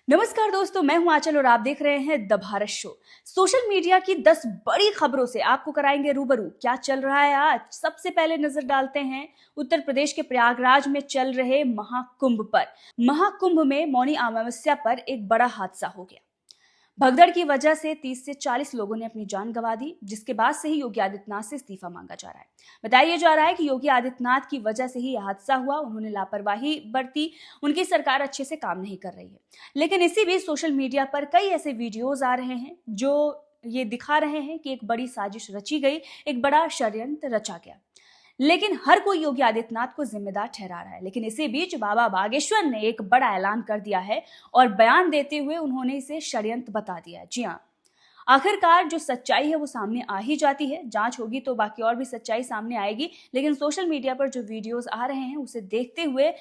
नमस्कार दोस्तों, मैं हूं आंचल और आप देख रहे हैं the Bharat show. Social media की 10 बड़ी खबरों से आपको कराएंगे रूबरू। क्या चल रहा है आज? सबसे पहले नजर डालते हैं उत्तर प्रदेश के प्रयागराज में चल रहे महाकुंभ पर। महाकुंभ में मौनी अमावस्या पर एक बड़ा हादसा हो गया। भगदड़ की वजह से 30 से 40 लोगों ने अपनी जान गंवा दी, जिसके बाद से ही योगी आदित्यनाथ से इस्तीफा मांगा जा रहा है। बताया जा रहा है कि योगी आदित्यनाथ की वजह से ही यह हादसा हुआ। उन्होंने लापरवाही बरती, उनकी सरकार अच्छे से काम नहीं कर रही है। लेकिन इसी बीच सोशल मीडिया पर कई ऐसे वीडियोज आ रहे हैं जो ये दिखा रहे हैं कि एक बड़ी साजिश रची गई, एक बड़ा षड्यंत्र रचा गया। लेकिन हर कोई योगी आदित्यनाथ को जिम्मेदार ठहरा रहा है। लेकिन इसी बीच बाबा बागेश्वर ने एक बड़ा ऐलान कर दिया है और बयान देते हुए उन्होंने इसे षड्यंत्र बता दिया है। जी हाँ, आखिरकार जो सच्चाई है वो सामने आ ही जाती है। जांच होगी तो बाकी और भी सच्चाई सामने आएगी। लेकिन सोशल मीडिया पर जो वीडियोस आ रहे हैं उसे देखते हुए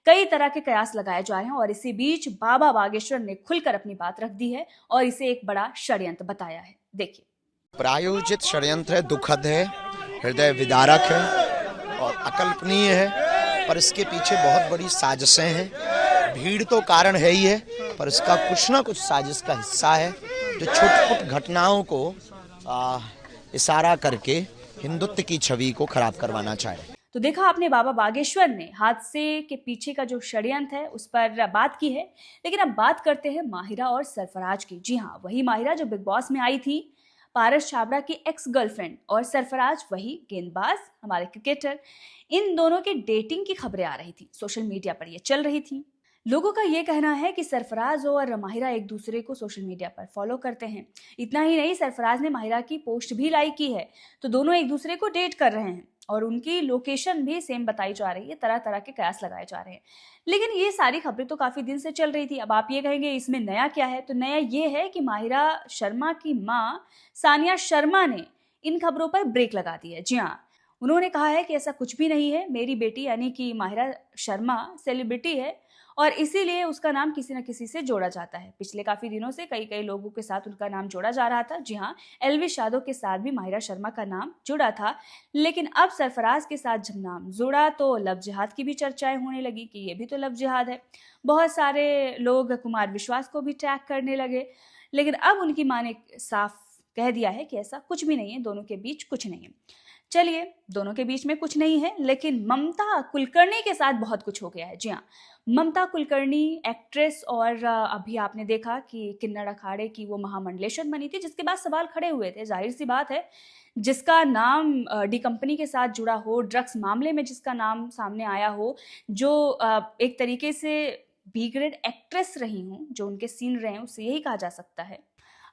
कई तरह के कयास लगाए जा रहे हैं और इसी बीच बाबा बागेश्वर ने खुलकर अपनी बात रख दी है और इसे एक बड़ा षड्यंत्र बताया है। देखिए, प्रायोजित षड्यंत्र है, दुखद है, हृदय विदारक है और अकल्पनीय है, पर इसके पीछे बहुत बड़ी साजिशें हैं। भीड़ तो कारण है ही है, पर इसका कुछ ना कुछ साजिश का हिस्सा है जो छोटी-छोटी घटनाओं को इशारा करके हिंदुत्व की छवि को खराब करवाना चाहे। तो देखा आपने, बाबा बागेश्वर ने हादसे के पीछे का जो षड्यंत्र है उस पर बात की है। लेकिन अब बात करते हैं माहिरा और सरफराज की। जी हाँ, वही माहिरा जो बिग बॉस में आई थी, पारस छाबड़ा की एक्स गर्लफ्रेंड, और सरफराज वही गेंदबाज, हमारे क्रिकेटर। इन दोनों के डेटिंग की खबरें आ रही थी, सोशल मीडिया पर ये चल रही थी। लोगों का ये कहना है कि सरफराज और माहिरा एक दूसरे को सोशल मीडिया पर फॉलो करते हैं। इतना ही नहीं, सरफराज ने माहिरा की पोस्ट भी लाइक की है। तो दोनों एक दूसरे को डेट कर रहे हैं और उनकी लोकेशन भी सेम बताई जा रही है। तरह तरह के कयास लगाए जा रहे हैं। लेकिन ये सारी खबरें तो काफी दिन से चल रही थी। अब आप ये कहेंगे इसमें नया क्या है? तो नया ये है कि माहिरा शर्मा की माँ सानिया शर्मा ने इन खबरों पर ब्रेक लगा दी है। जी हाँ, उन्होंने कहा है कि ऐसा कुछ भी नहीं है। मेरी बेटी यानी कि माहिरा शर्मा सेलिब्रिटी है और इसीलिए उसका नाम किसी न किसी से जोड़ा जाता है। पिछले काफी दिनों से कई कई लोगों के साथ उनका नाम जोड़ा जा रहा था। जी हाँ, एल्विश यादव के साथ भी माहिरा शर्मा का नाम जुड़ा था। लेकिन अब सरफराज के साथ जब नाम जुड़ा तो लव जिहाद की भी चर्चाएं होने लगी कि ये भी तो लव जिहाद है। बहुत सारे लोग कुमार विश्वास को भी टैग करने लगे। लेकिन अब उनकी मां ने साफ कह दिया है कि ऐसा कुछ भी नहीं है, दोनों के बीच कुछ नहीं है। चलिए, दोनों के बीच में कुछ नहीं है, लेकिन ममता कुलकर्णी के साथ बहुत कुछ हो गया है। जी हाँ, ममता कुलकर्णी एक्ट्रेस, और अभी आपने देखा कि किन्नर अखाड़े की वो महामंडलेश्वर बनी थी, जिसके बाद सवाल खड़े हुए थे। जाहिर सी बात है, जिसका नाम डी कंपनी के साथ जुड़ा हो, ड्रग्स मामले में जिसका नाम सामने आया हो, जो एक तरीके से बी ग्रेड एक्ट्रेस रही हूँ, जो उनके सीन रहे हैं, उससे यही कहा जा सकता है।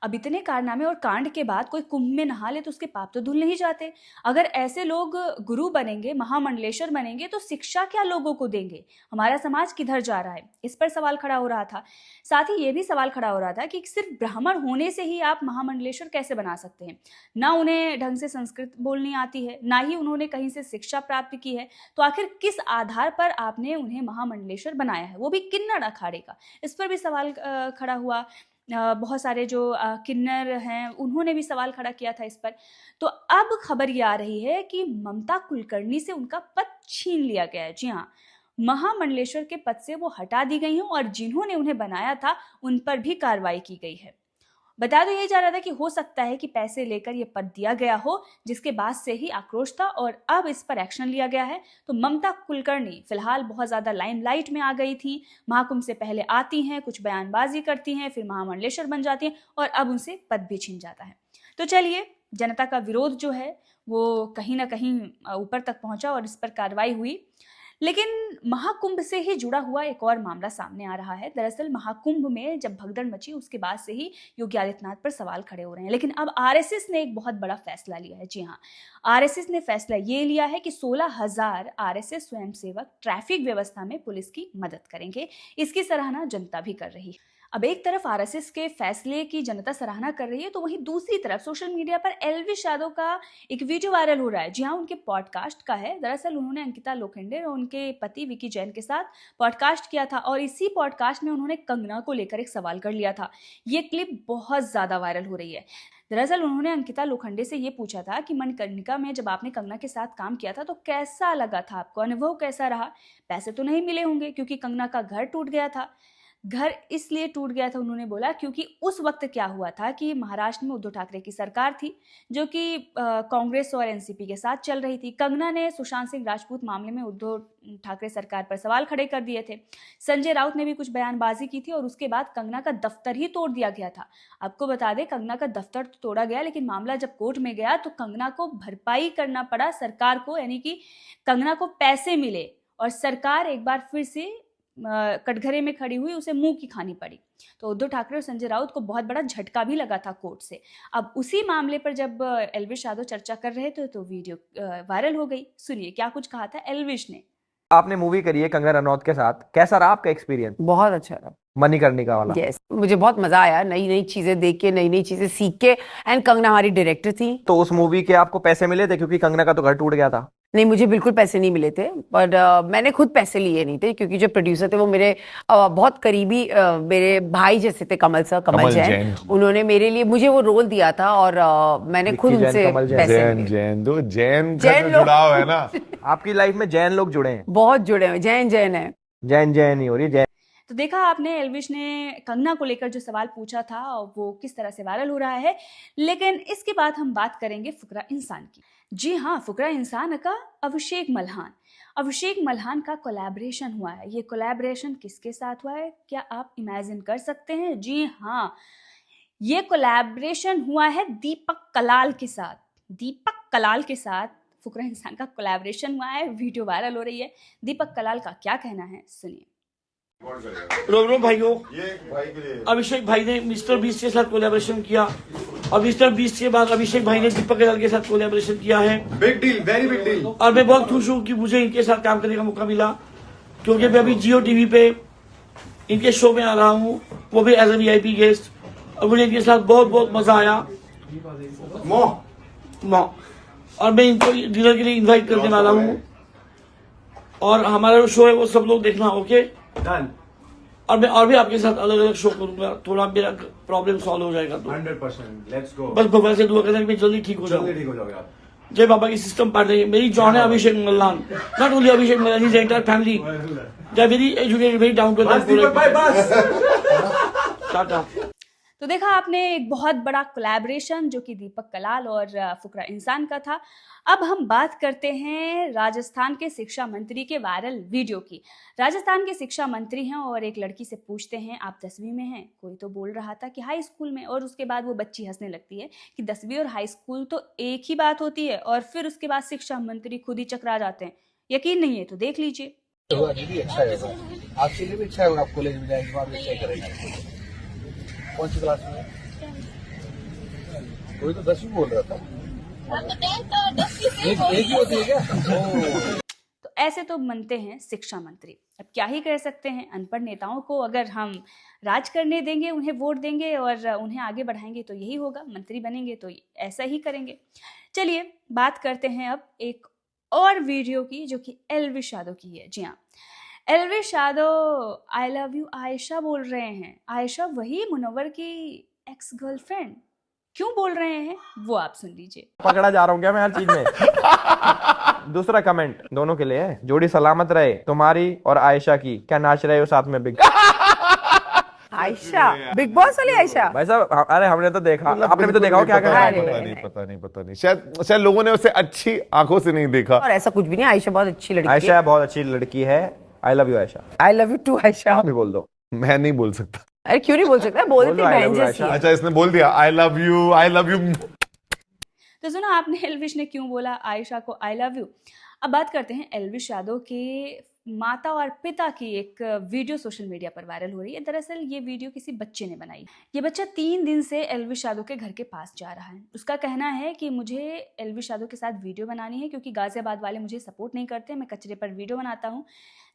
अब इतने कारनामे और कांड के बाद कोई कुंभ में नहा ले तो उसके पाप तो धुल नहीं जाते। अगर ऐसे लोग गुरु बनेंगे, महामंडलेश्वर बनेंगे, तो शिक्षा क्या लोगों को देंगे? हमारा समाज किधर जा रहा है? इस पर सवाल खड़ा हो रहा था। साथ ही ये भी सवाल खड़ा हो रहा था कि सिर्फ ब्राह्मण होने से ही आप महामंडलेश्वर कैसे बना सकते हैं? ना उन्हें ढंग से संस्कृत बोलनी आती है, ना ही उन्होंने कहीं से शिक्षा प्राप्त की है। तो आखिर किस आधार पर आपने उन्हें महामंडलेश्वर बनाया है, वो भी किन्नर अखाड़े का? इस पर भी सवाल खड़ा हुआ। बहुत सारे जो किन्नर हैं उन्होंने भी सवाल खड़ा किया था इस पर। तो अब खबर ये आ रही है कि ममता कुलकर्णी से उनका पद छीन लिया गया है। जी हाँ, महामंडलेश्वर के पद से वो हटा दी गई हैं और जिन्होंने उन्हें बनाया था उन पर भी कार्रवाई की गई है। बताया तो यही जा रहा था कि हो सकता है कि पैसे लेकर ये पद दिया गया हो, जिसके बाद से ही आक्रोश था और अब इस पर एक्शन लिया गया है। तो ममता कुलकर्णी फिलहाल बहुत ज्यादा लाइमलाइट में आ गई थी। महाकुंभ से पहले आती हैं, कुछ बयानबाजी करती हैं, फिर महामंडलेश्वर बन जाती हैं और अब उनसे पद भी छिन जाता है। तो चलिए, जनता का विरोध जो है वो कहीं ना कहीं ऊपर तक पहुंचा और इस पर कार्रवाई हुई। लेकिन महाकुंभ से ही जुड़ा हुआ एक और मामला सामने आ रहा है। दरअसल महाकुंभ में जब भगदड़ मची उसके बाद से ही योगी आदित्यनाथ पर सवाल खड़े हो रहे हैं। लेकिन अब आरएसएस ने एक बहुत बड़ा फैसला लिया है। जी हाँ, आरएसएस ने फैसला ये लिया है कि 16,000 आरएसएस स्वयंसेवक ट्रैफिक व्यवस्था में पुलिस की मदद करेंगे। इसकी सराहना जनता भी कर रही है। अब एक तरफ आरएसएस के फैसले की जनता सराहना कर रही है, तो वहीं दूसरी तरफ सोशल मीडिया पर एल्विश यादव का एक वीडियो वायरल हो रहा है। जी हाँ, उनके पॉडकास्ट का है। दरअसल उन्होंने अंकिता लोखंडे और उनके पति विकी जैन के साथ पॉडकास्ट किया था और इसी पॉडकास्ट में उन्होंने कंगना को लेकर एक सवाल कर लिया था। ये क्लिप बहुत ज्यादा वायरल हो रही है। दरअसल उन्होंने अंकिता लोखंडे से ये पूछा था कि मणिकर्णिका में जब आपने कंगना के साथ काम किया था तो कैसा लगा था आपको, अनुभव कैसा रहा? पैसे तो नहीं मिले होंगे क्योंकि कंगना का घर टूट गया था। घर इसलिए टूट गया था, उन्होंने बोला, क्योंकि उस वक्त क्या हुआ था कि महाराष्ट्र में उद्धव ठाकरे की सरकार थी जो कि कांग्रेस और एनसीपी के साथ चल रही थी। कंगना ने सुशांत सिंह राजपूत मामले में उद्धव ठाकरे सरकार पर सवाल खड़े कर दिए थे। संजय राउत ने भी कुछ बयानबाजी की थी और उसके बाद कंगना का दफ्तर ही तोड़ दिया गया था। आपको बता दें, कंगना का दफ्तर तो तोड़ा गया, लेकिन मामला जब कोर्ट में गया तो कंगना को भरपाई करना पड़ा सरकार को, यानी कि कंगना को पैसे मिले और सरकार एक बार फिर से कटघरे में खड़ी हुई, उसे मुंह की खानी पड़ी। तो उद्धव ठाकरे और संजय राउत को बहुत बड़ा झटका भी लगा था कोर्ट से। अब उसी मामले पर जब एल्विश यादव चर्चा कर रहे थे तो वीडियो वायरल हो गई। सुनिए क्या कुछ कहा था एल्विश ने। आपने मूवी करी है कंगना रनौत के साथ, कैसा रहा आपका एक्सपीरियंस? बहुत अच्छा रहा। मणिकर्णिका वाला। यस, मुझे बहुत मजा आया, नई नई चीजें देख के, नई नई चीजें सीख के। एंड कंगना हमारी डायरेक्टर थी। तो उस मूवी के आपको पैसे मिले थे? क्योंकि कंगना का तो घर टूट गया था। नहीं, मुझे बिल्कुल पैसे नहीं मिले थे, पर मैंने खुद पैसे लिए नहीं थे, क्योंकि जो प्रोड्यूसर थे वो मेरे बहुत करीबी मेरे भाई जैसे थे, कमल जैन। उन्होंने मेरे लिए मुझे वो रोल दिया था और मैंने खुद उनसे पैसे लिए। जैन का जो जुड़ाव है ना, आपकी लाइफ में जैन लोग जुड़े हैं? बहुत जुड़े हैं, जैन है। जैन ही हो रही है। तो देखा आपने, एल्विश ने कंगना को लेकर जो सवाल पूछा था वो किस तरह से वायरल हो रहा है। लेकिन इसके बाद हम बात करेंगे फुकरा इंसान की। जी हाँ, फुकरा इंसान का अभिषेक मल्हान का कोलैबोरेशन हुआ है। ये कोलैबोरेशन किसके साथ हुआ है, क्या आप इमेजिन कर सकते हैं? जी हाँ, ये कोलैबोरेशन हुआ है दीपक कलाल के साथ फुकरा इंसान का कोलैबोरेशन हुआ है। वीडियो वायरल हो रही है। दीपक कलाल का क्या कहना है, सुनिए। रोम भाइयों, अभिषेक भाई ने मिस्टर बीस्ट के साथ कोलैबोरेशन किया और मिस्टर बीस्ट के बाद अभिषेक भाई ने दीपक कलाल के साथ कोलैबोरेशन किया है। Big deal, very big deal. और मैं बहुत खुश हूँ कि मुझे इनके साथ काम करने का मौका मिला, क्योंकि मैं अभी जियो टीवी पे इनके शो में आ रहा हूँ, वो भी एज ए वीआईपी गेस्ट, और मुझे इनके साथ बहुत बहुत मजा आया। और मैं इनको डिनर के लिए इन्वाइट करने वाला हूँ और हमारा जो शो है वो सब लोग देखना। Okay done. और मैं और भी आपके साथ अलग अलग शो करूंगा, थोड़ा मेरा प्रॉब्लम सॉल्व हो जाएगा तो 100%। Let's go. बस भगवान से दुआ करना कि मैं जल्दी ठीक हो जाऊँ। जय बाबा की सिस्टम पार्ट रही है। मेरी जॉन है Abhishek Malhan, not only Abhishek Malhan, his entire family, they are very educated, very down to earth. टाटा। तो देखा आपने, एक बहुत बड़ा कोलैबोरेशन जो कि दीपक कलाल और फुकरा इंसान का था। अब हम बात करते हैं राजस्थान के शिक्षा मंत्री के वायरल वीडियो की। राजस्थान के शिक्षा मंत्री हैं और एक लड़की से पूछते हैं, आप 10वीं में हैं? कोई तो बोल रहा था कि हाई स्कूल में, और उसके बाद वो बच्ची हंसने लगती है कि 10वीं और हाई स्कूल तो एक ही बात होती है, और फिर उसके बाद शिक्षा मंत्री खुद ही चकरा जाते हैं। यकीन नहीं है तो देख लीजिए। अच्छा होगा, आपके लिए भी अच्छा होगा, आप कॉलेज में जाएंगे, वहाँ भी अच्छा करेंगे। कौन सी क्लास में? कोई तो 10वीं बोल रहा था। एक ही होती है क्या? तो ऐसे तो बनते हैं शिक्षा मंत्री। अब क्या ही कर सकते हैं, अनपढ़ नेताओं को अगर हम राज करने देंगे, उन्हें वोट देंगे और उन्हें आगे बढ़ाएंगे तो यही होगा, मंत्री बनेंगे तो ऐसा ही करेंगे। चलिए बात करते हैं अब एक और वीडियो की जो कि एल्विश यादव की है। जी हाँ, एल्विश यादव आई लव यू आयशा बोल रहे हैं। आयशा वही मुनव्वर की एक्स गर्लफ्रेंड। क्यों बोल रहे हैं वो आप सुन लीजिए। पकड़ा जा रहा हूँ क्या मैं हर चीज में? दूसरा कमेंट दोनों के लिए है, जोड़ी सलामत रहे तुम्हारी और आयशा की। क्या नाच रहे हो साथ में? बिग आयशा, बिग बॉस वाली आयशा। भाई साहब, अरे हमने तो देखा, आपने भी तो देखा हो क्या कर रहा है। पता नहीं, शायद लोगों ने उसे अच्छी आंखों से नहीं देखा। और ऐसा कुछ भी नहीं, आयशा बहुत अच्छी लड़की है। आयशा बहुत अच्छी लड़की है। I love you Ayesha. I love you too Ayesha. भी बोल दो। मैं नहीं बोल सकता। अरे क्यों नहीं बोल सकता? बोल देते बहन जैसी। अच्छा, इसने बोल दिया आई love you, I love you. तो सुना आपने एल्विश ने क्यों बोला आयशा को आई लव यू। अब बात करते हैं एल्विश यादव के माता और पिता की एक वीडियो सोशल मीडिया पर वायरल हो रही है। दरअसल ये वीडियो किसी बच्चे ने बनाई। ये बच्चा 3 दिन से एल्विश यादव के घर के पास जा रहा है। उसका कहना है कि मुझे एल्विश यादव के साथ वीडियो बनानी है क्योंकि गाजियाबाद वाले मुझे सपोर्ट नहीं करते, मैं कचरे पर वीडियो बनाता हूँ।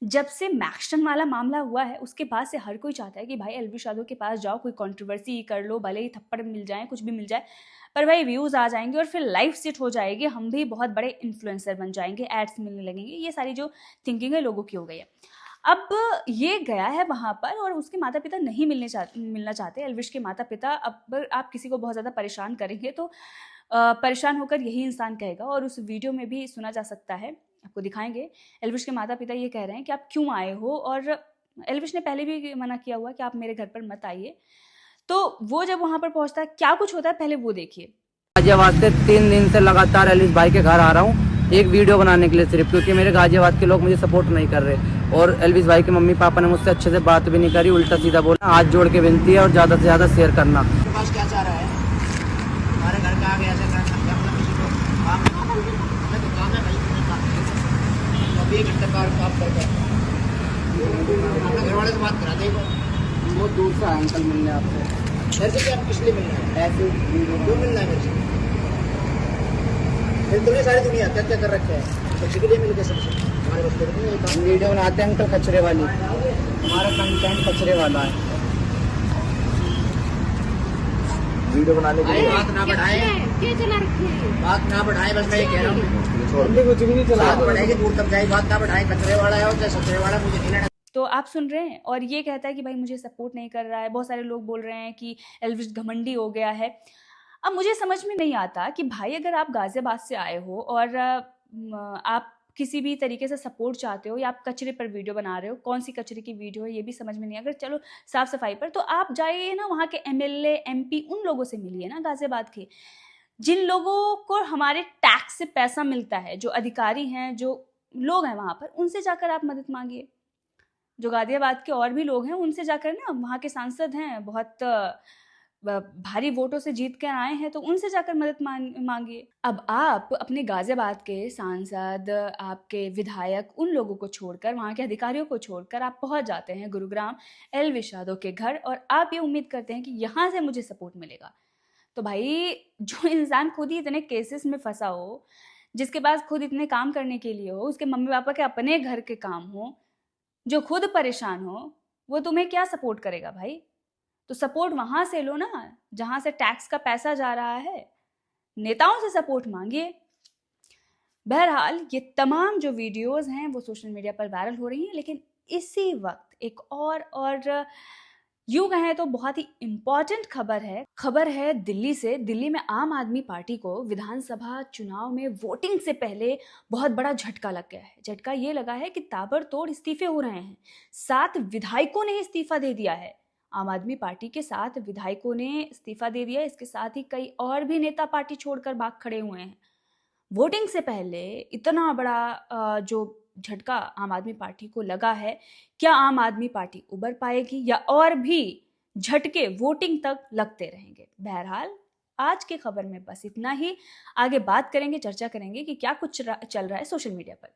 जब से मैक्शन वाला मामला हुआ है उसके बाद से हर कोई चाहता है कि भाई एल्विश यादव के पास जाओ, कोई कंट्रोवर्सी कर लो, भले ही थप्पड़ मिल जाए, कुछ भी मिल जाए, पर भाई व्यूज़ आ जाएंगे और फिर लाइफ सेट हो जाएगी, हम भी बहुत बड़े इन्फ्लुएंसर बन जाएंगे, एड्स मिलने लगेंगे। ये सारी जो थिंकिंग है लोगों की हो गई है। अब ये गया है वहाँ पर और उसके माता पिता नहीं मिलना चाहते। एल्विश के माता पिता, अब आप किसी को बहुत ज़्यादा परेशान करेंगे तो परेशान होकर यही इंसान कहेगा। और उस वीडियो में भी सुना जा सकता है, आपको दिखाएंगे। एल्विश के माता पिता ये कह रहे हैं कि आप क्यों आए हो और एल्विश ने पहले भी मना किया हुआ कि आप मेरे घर पर मत आइए। तो वो जब वहां पर पहुंचता है, क्या कुछ होता है पहले वो देखिए। गाजियाबाद से 3 दिन से लगातार एल्विश भाई के घर आ रहा हूँ एक वीडियो बनाने के लिए सिर्फ, क्योंकि मेरे गाजियाबाद के लोग मुझे सपोर्ट नहीं कर रहे और एल्विश भाई के मम्मी पापा ने मुझसे अच्छे से बात भी नहीं करी, उल्टा सीधा बोला। हाथ जोड़ के विनती है और ज़्यादा से ज़्यादा शेयर करना। क्या चाह रहा है हमारे घर का आगे ऐसे करना किसी को काम हमें तो काम है भाई, तो अभी 1 घंटे का काम करके अपने घर वाले से बात करा देगा। बहुत दूर से आए अंकल मिलने आपसे। ऐसे कि आप किस लिए मिलना है? ऐसे क्यों मिलना है मेरे से? फिर तुमने सारी दुनिया क्या क्या कर रखे हैं, बच्चे के लिए मिल गए सबसे। हमारे बच्चे को नहीं काम वीडियो बनाते हैं अंकल कचरे वाली, हमारा कंटेंट कचरे वाला है। वीडियो बनाने के लिए बात ना बढ़ाए, बात ना बढ़ाए, बस मैं ये कह रहा हूँ कुछ भी नहीं चला। बात बढ़ाएगी दूर तक जाए, बात ना बढ़ाए। कचरे वाला है और चाहे सचरे वाला, मुझे नहीं लेना। तो आप सुन रहे हैं, और ये कहता है कि भाई मुझे सपोर्ट नहीं कर रहा है। बहुत सारे लोग बोल रहे हैं कि एल्विश घमंडी हो गया है। अब मुझे समझ में नहीं आता कि भाई अगर आप गाजियाबाद से आए हो और आप किसी भी तरीके से सपोर्ट चाहते हो, या आप कचरे पर वीडियो बना रहे हो, कौन सी कचरे की वीडियो है ये भी समझ में नहीं। अगर चलो साफ सफाई पर, तो आप जाइए ना वहाँ के MLA MP उन लोगों से मिलिए ना गाजियाबाद के, जिन लोगों को हमारे टैक्स से पैसा मिलता है, जो अधिकारी हैं, जो लोग हैं वहाँ पर, उनसे जाकर आप मदद मांगिए। जो गाजियाबाद के और भी लोग हैं उनसे जाकर ना, वहाँ के सांसद हैं, बहुत भारी वोटों से जीत कर आए हैं, तो उनसे जाकर मदद मांगिए। अब आप अपने गाजियाबाद के सांसद, आपके विधायक, उन लोगों को छोड़कर, वहाँ के अधिकारियों को छोड़कर आप पहुँच जाते हैं गुरुग्राम एल्विश यादव के घर, और आप ये उम्मीद करते हैं कि यहाँ से मुझे सपोर्ट मिलेगा। तो भाई जो इंसान खुद ही इतने केसेस में फंसा हो, जिसके पास खुद इतने काम करने के लिए हो, उसके मम्मी पापा के अपने घर के काम हो, जो खुद परेशान हो, वो तुम्हें क्या सपोर्ट करेगा भाई? तो सपोर्ट वहां से लो ना जहां से टैक्स का पैसा जा रहा है। नेताओं से सपोर्ट मांगिए। बहरहाल ये तमाम जो वीडियोस हैं वो सोशल मीडिया पर वायरल हो रही हैं, लेकिन इसी वक्त एक और यूं कहें तो बहुत ही इंपॉर्टेंट खबर है दिल्ली से। दिल्ली में आम आदमी पार्टी को विधानसभा चुनाव में वोटिंग से पहले बहुत बड़ा झटका लग गया है। झटका ये लगा है कि ताबड़तोड़ इस्तीफे हो रहे हैं। 7 विधायकों ने इस्तीफा दे दिया है। आम आदमी पार्टी के 7 विधायकों ने इस्तीफा दे दिया। इसके साथ ही कई और भी नेता पार्टी छोड़कर भाग खड़े हुए हैं। वोटिंग से पहले इतना बड़ा जो झटका आम आदमी पार्टी को लगा है, क्या आम आदमी पार्टी उबर पाएगी या और भी झटके वोटिंग तक लगते रहेंगे? बहरहाल आज की खबर में बस इतना ही। आगे बात करेंगे, चर्चा करेंगे कि क्या कुछ चल रहा है सोशल मीडिया पर।